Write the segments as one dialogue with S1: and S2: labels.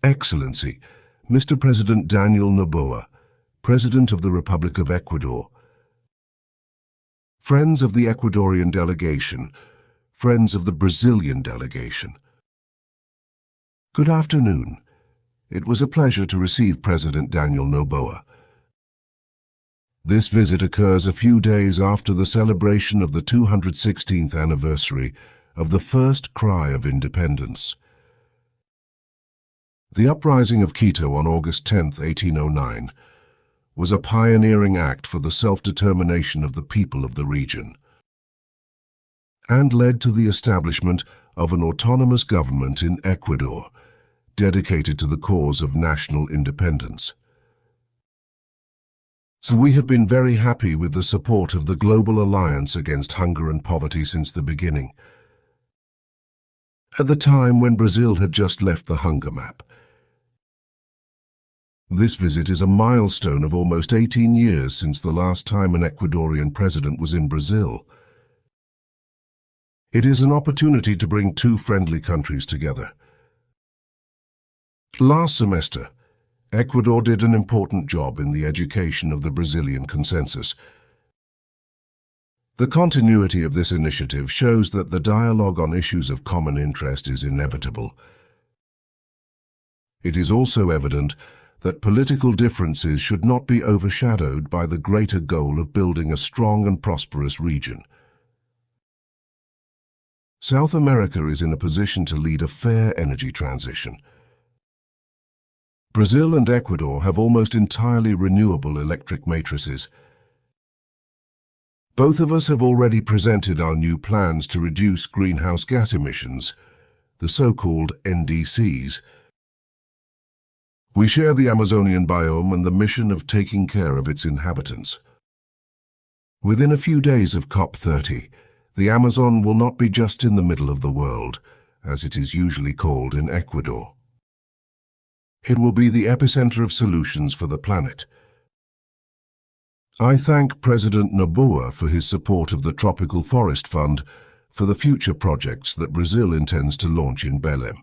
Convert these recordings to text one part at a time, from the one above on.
S1: Excellency, Mr. President Daniel Noboa, President of the Republic of Ecuador, friends of the Ecuadorian delegation, friends of the Brazilian delegation. Good afternoon. It was a pleasure to receive President Daniel Noboa. This visit occurs a few days after the celebration of the 216th anniversary of the first cry of independence. The uprising of Quito on August 10, 1809, was a pioneering act for the self-determination of the people of the region, and led to the establishment of an autonomous government in Ecuador, dedicated to the cause of national independence. So we have been very happy with the support of the Global Alliance Against Hunger and Poverty since the beginning, at the time when Brazil had just left the hunger map. This visit is a milestone of almost 18 years since the last time an Ecuadorian president was in Brazil. It is an opportunity to bring two friendly countries together. Last semester, Ecuador did an important job in the education of the Brazilian consensus. The continuity of this initiative shows that the dialogue on issues of common interest is inevitable. It is also evident that political differences should not be overshadowed by the greater goal of building a strong and prosperous region. South America is in a position to lead a fair energy transition. Brazil and Ecuador have almost entirely renewable electric matrices. Both of us have already presented our new plans to reduce greenhouse gas emissions, the so-called NDCs. We share the Amazonian biome and the mission of taking care of its inhabitants. Within a few days of COP30, the Amazon will not be just in the middle of the world, as it is usually called in Ecuador. It will be the epicenter of solutions for the planet. I thank President Noboa for his support of the Tropical Forest Fund for the future projects that Brazil intends to launch in Belém.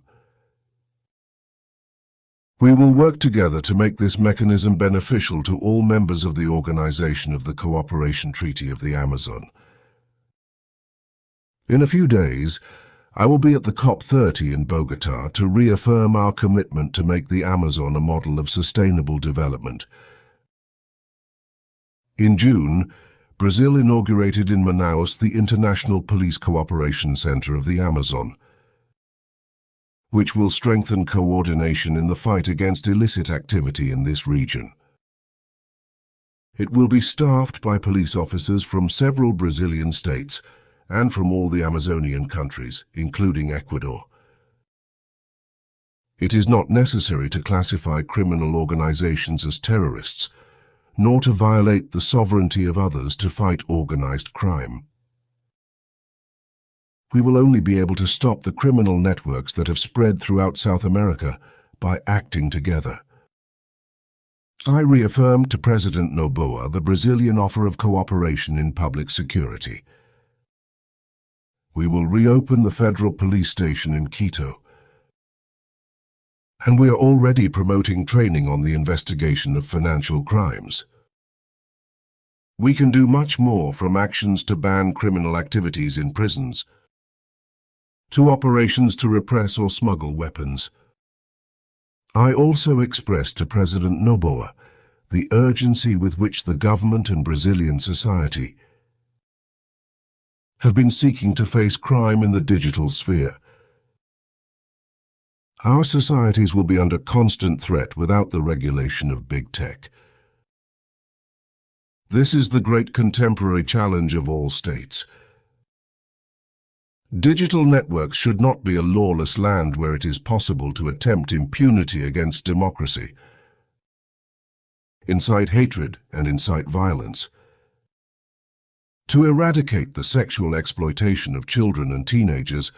S1: We will work together to make this mechanism beneficial to all members of the Organization of the Cooperation Treaty of the Amazon. In a few days, I will be at the COP30 in Bogotá to reaffirm our commitment to make the Amazon a model of sustainable development. In June, Brazil inaugurated in Manaus the International Police Cooperation Center of the Amazon, which will strengthen coordination in the fight against illicit activity in this region. It will be staffed by police officers from several Brazilian states and from all the Amazonian countries, including Ecuador. It is not necessary to classify criminal organizations as terrorists, nor to violate the sovereignty of others to fight organized crime. We will only be able to stop the criminal networks that have spread throughout South America by acting together. I reaffirmed to President Noboa the Brazilian offer of cooperation in public security. We will reopen the federal police station in Quito, and we are already promoting training on the investigation of financial crimes. We can do much more, from actions to ban criminal activities in prisons, to operations to repress or smuggle weapons. I also expressed to President Noboa the urgency with which the government and Brazilian society have been seeking to face crime in the digital sphere. Our societies will be under constant threat without the regulation of big tech. This is the great contemporary challenge of all states. Digital networks should not be a lawless land where it is possible to attempt impunity against democracy, incite hatred and incite violence. To eradicate the sexual exploitation of children and teenagers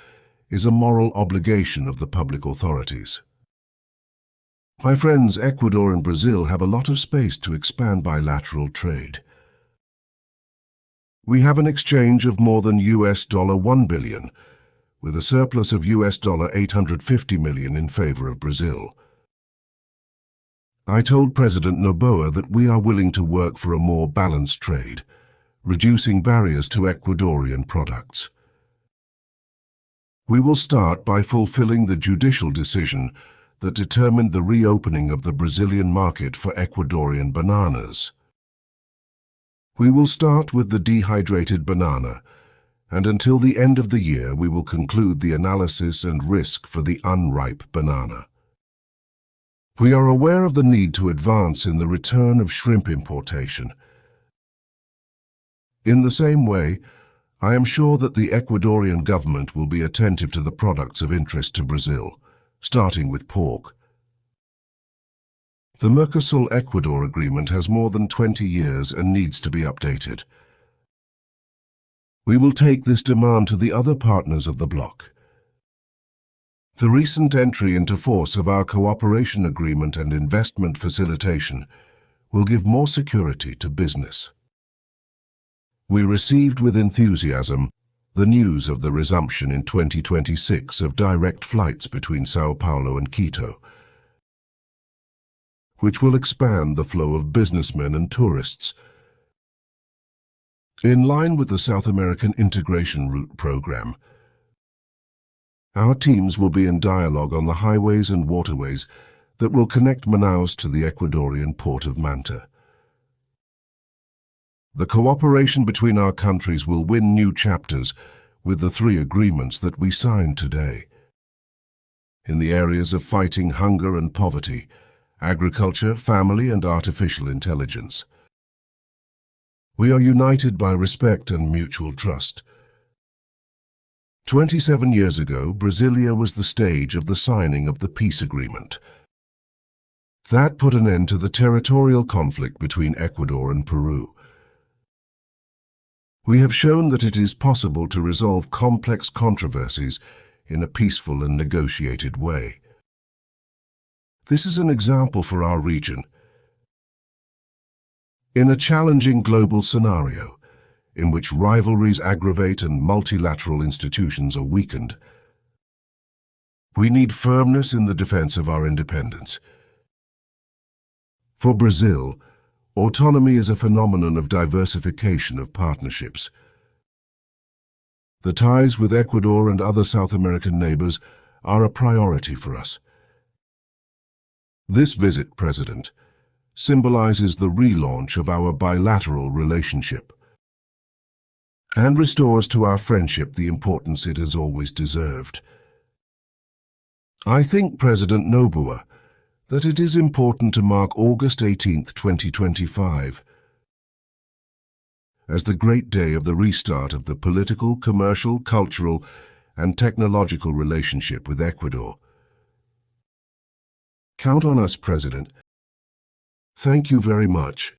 S1: is a moral obligation of the public authorities. My friends, Ecuador and Brazil have a lot of space to expand bilateral trade. We have an exchange of more than $1 billion, with a surplus of $850 million in favor of Brazil. I told President Noboa that we are willing to work for a more balanced trade, reducing barriers to Ecuadorian products. We will start by fulfilling the judicial decision that determined the reopening of the Brazilian market for Ecuadorian bananas. We will start with the dehydrated banana, and until the end of the year we will conclude the analysis and risk for the unripe banana. We are aware of the need to advance in the return of shrimp importation. In the same way, I am sure that the Ecuadorian government will be attentive to the products of interest to Brazil, starting with pork. The Mercosur-Ecuador agreement has more than 20 years and needs to be updated. We will take this demand to the other partners of the bloc. The recent entry into force of our cooperation agreement and investment facilitation will give more security to business. We received with enthusiasm the news of the resumption in 2026 of direct flights between São Paulo and Quito, which will expand the flow of businessmen and tourists. In line with the South American Integration Route Program, our teams will be in dialogue on the highways and waterways that will connect Manaus to the Ecuadorian port of Manta. The cooperation between our countries will win new chapters with the 3 agreements that we signed today. In the areas of fighting hunger and poverty, agriculture, family, and artificial intelligence. We are united by respect and mutual trust. 27 years ago, Brasilia was the stage of the signing of the peace agreement. That put an end to the territorial conflict between Ecuador and Peru. We have shown that it is possible to resolve complex controversies in a peaceful and negotiated way. This is an example for our region. In a challenging global scenario, in which rivalries aggravate and multilateral institutions are weakened, we need firmness in the defense of our independence. For Brazil, autonomy is a phenomenon of diversification of partnerships. The ties with Ecuador and other South American neighbors are a priority for us. This visit, President, symbolizes the relaunch of our bilateral relationship and restores to our friendship the importance it has always deserved. I think, President Noboa, that it is important to mark August 18, 2025, as the great day of the restart of the political, commercial, cultural, and technological relationship with Ecuador. Count on us, President. Thank you very much.